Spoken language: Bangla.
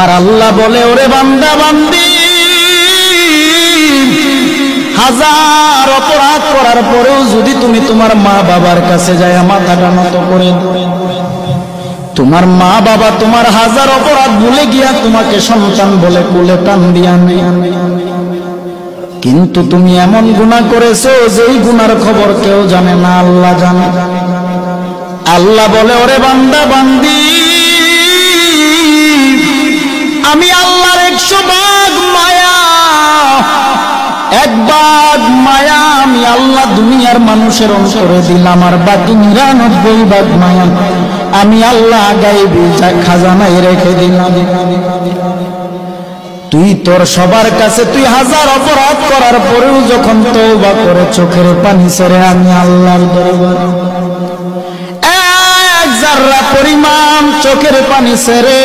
আর আল্লাহ বলে, ওরে বান্দা বান্দি, হাজার অপরাধ করার পরেও যদি তুমি তোমার মা বাবার কাছে যায় মাথাটা নত করে, তোমার মা বাবা তোমার হাজার অপরাধ ভুলে গিয়া তোমাকে সন্তান বলে কোলে টান দিয়া নেই, কিন্তু তুমি এমন গুনাহ করেছো যেই গুনার খবর কেউ জানে না, আল্লাহ জানে। আল্লাহ বলে, ওরে বান্দা বান্দি, আমি আল্লাহর 100 ভাগ মায়া, 1 ভাগ মায়া আমি আল্লাহ দুনিয়ার মানুষের অন্তরে দিলাম, আর বাকি 99 ভাগ মায়া আমি আল্লাহ গায়বী খাজানায় রেখে দিলাম। তুই তোর সবার কাছে তুই হাজার অপরাধ করার পরেও যখন তওবা করে চোখের পানি ছেড়ে আমি আল্লাহর দরবারে 1 জাররা পরিমাণ চোখের পানি ছেড়ে